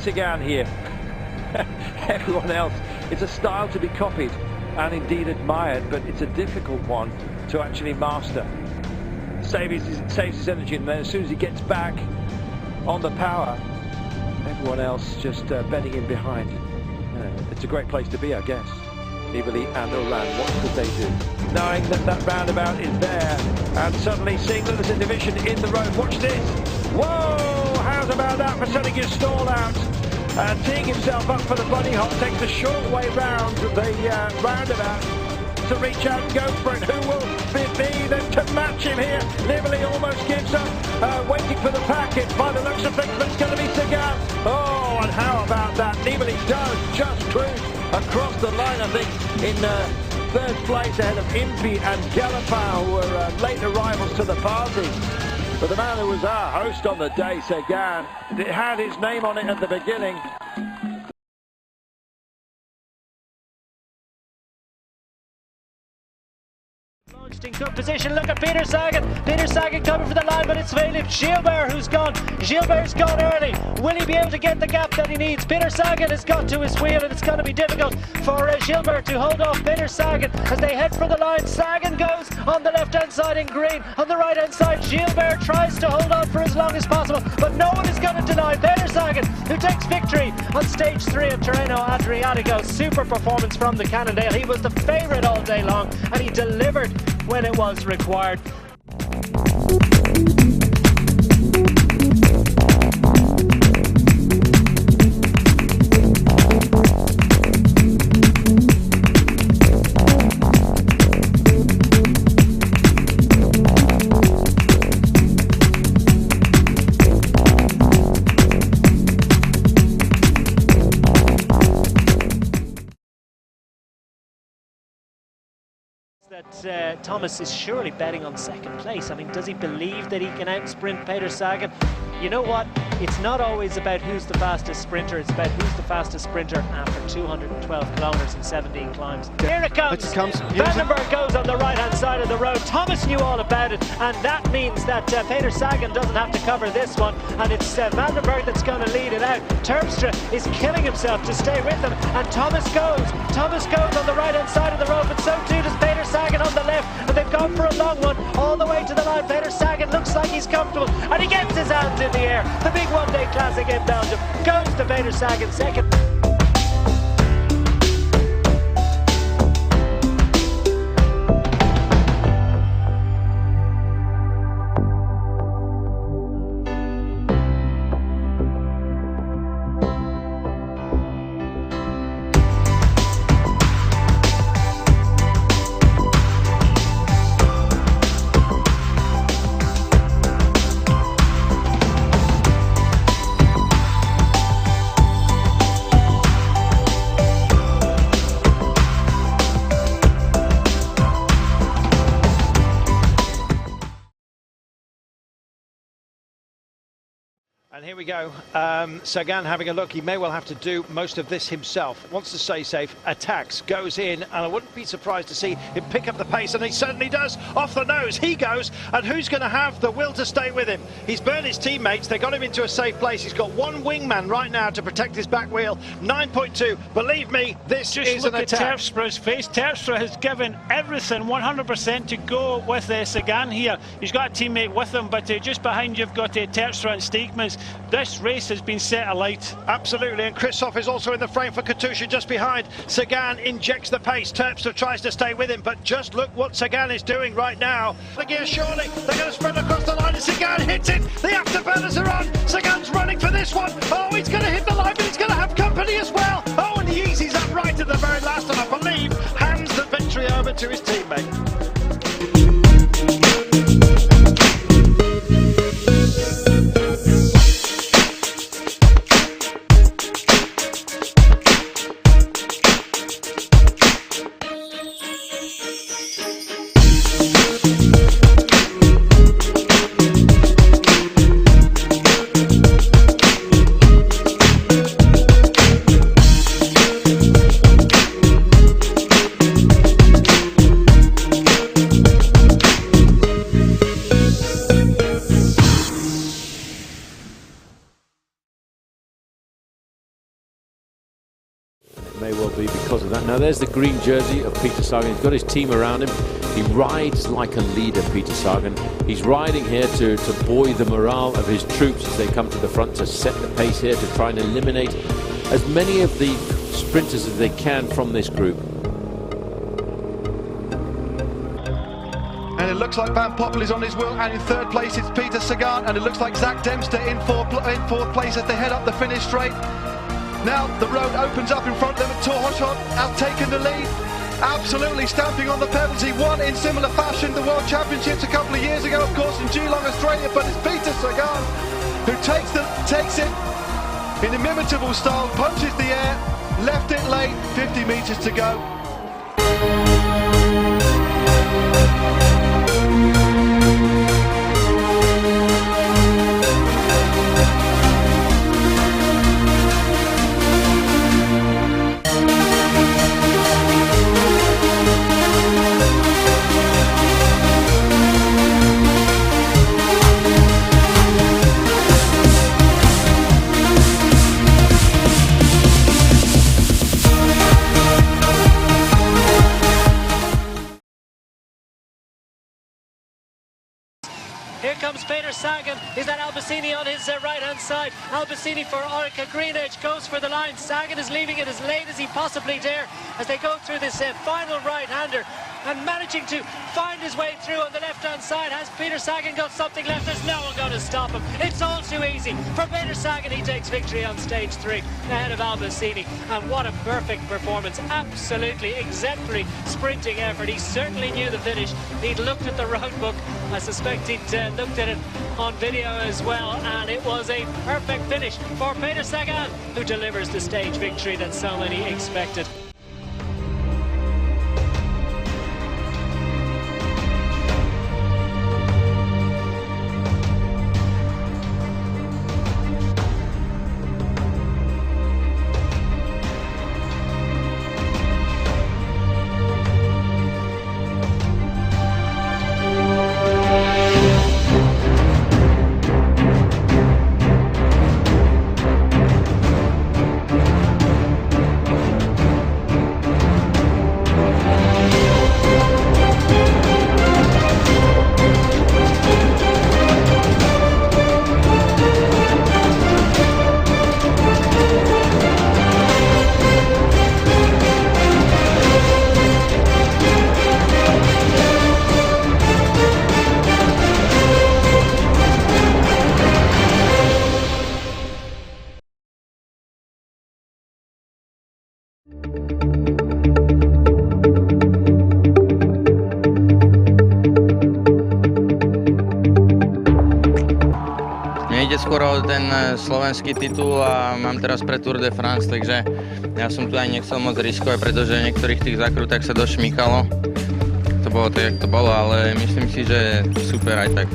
Sagan here. Everyone else, it's a style to be copied and indeed admired, but it's a difficult one to actually master. Saves his energy, and then as soon as he gets back on the power, everyone else just bedding in behind. It's a great place to be, I guess. Nibali and Oran, what could they do? Knowing that that roundabout is there, and suddenly seeing that there's a division in the road. Watch this! Whoa! How's about that for setting his stall out? Teeing himself up for the bunny hop, takes the short way round the roundabout to reach out and go for it. Who will be then to match him here? Nibali almost gives up, waiting for the packet. By the looks of things, but it's going to be Sagan. Oh, and how about that? Nibali does just cruise across the line, I think, in third place ahead of Impey and Galopin, who were late arrivals to the party. But the man who was our host on the day, Sagan, it had his name on it at the beginning. Launched in good position. Look at Peter Sagan. Peter Sagan coming for the line, but it's Philippe Gilbert who's gone. Gilbert's gone early. Will he be able to get the gap that he needs? Peter Sagan has got to his wheel, and it's going to be difficult for Gilbert to hold off Peter Sagan as they head for the line. Sagan goes on the left-hand side in green. On the right-hand side, Gilbert tries to hold on for as long as possible, but no one is going to deny Peter Sagan, who takes victory on stage 3 of Tirreno Adriatico. Super performance from the Cannondale. He was the favourite all day long, and he delivered when it was required. That Thomas is surely betting on second place. I mean, does he believe that he can out-sprint Peter Sagan? You know what? It's not always about who's the fastest sprinter, it's about who's the fastest sprinter after 212 kilometres and 17 climbs. Here it comes! Vandenberg goes on the right-hand side of the road. Thomas knew all about it, and that means that Peter Sagan doesn't have to cover this one, and it's Vandenberg that's going to lead it out. Terpstra is killing himself to stay with him, and Thomas goes on the right-hand side of the road, but so too does Peter Sagan on the left, and they've gone for a long one all the way to the line. Peter Sagan looks like he's comfortable, and he gets his hands in the air. The big one-day classic in Belgium goes to Peter Sagan second. And here we go, Sagan having a look. He may well have to do most of this himself. Wants to stay safe, attacks, goes in, and I wouldn't be surprised to see him pick up the pace, and he certainly does. Off the nose, he goes, and who's going to have the will to stay with him? He's burned his teammates, they got him into a safe place. He's got one wingman right now to protect his back wheel. 9.2, believe me, this is an attack. Just look at Terpstra's face. Terpstra has given everything 100% to go with Sagan here. He's got a teammate with him, but just behind you've got Terpstra and Steegmans. This race has been set alight. Absolutely, and Christoph is also in the frame for Katusha just behind. Sagan injects the pace. Terpstra tries to stay with him, but just look what Sagan is doing right now. The gear surely, they're going to spread across the line, and Sagan hits it. The afterburners are on. Sagan's running for this one. Oh, he's going to hit the line, but he's going to have company as well. Oh, and he eases up right at the very last, and I believe hands the victory over to his teammate. there's the green jersey of Peter Sagan. He's got his team around him. He rides like a leader, Peter Sagan. He's riding here to buoy the morale of his troops as they come to the front to set the pace here, to try and eliminate as many of the sprinters as they can from this group. And it looks like Van Poppel is on his wheel, and in third place it's Peter Sagan, and it looks like Zach Dempster in fourth place as they head up the finish straight. Now the road opens up in front of them, and Torhoshot has taken the lead, absolutely stamping on the pedals. He won in similar fashion the World Championships a couple of years ago, of course, in Geelong, Australia, but it's Peter Sagan who takes it in inimitable style, punches the air, left it late, 50 metres to go. Here comes Peter Sagan. Is that Albacini on his right-hand side? Albacini for Orica Greenedge goes for the line. Sagan is leaving it as late as he possibly dare as they go through this final right-hander, and managing to find his way through on the left-hand side. Has Peter Sagan got something left? There's no one going to stop him. It's all too easy. For Peter Sagan, he takes victory on stage 3 ahead of Albacini. And what a perfect performance. Absolutely exemplary sprinting effort. He certainly knew the finish. He'd looked at the road book. I suspect he'd looked at it on video as well. And it was a perfect finish for Peter Sagan, who delivers the stage victory that so many expected. Ide skoro o ten slovenský titul a mám teraz pre Tour de France, takže ja som tu aj nechcel moc riskovať, pretože v niektorých tých zakrutách sa došmykalo. To bolo tak, jak to bolo, ale myslím si, že super aj tak.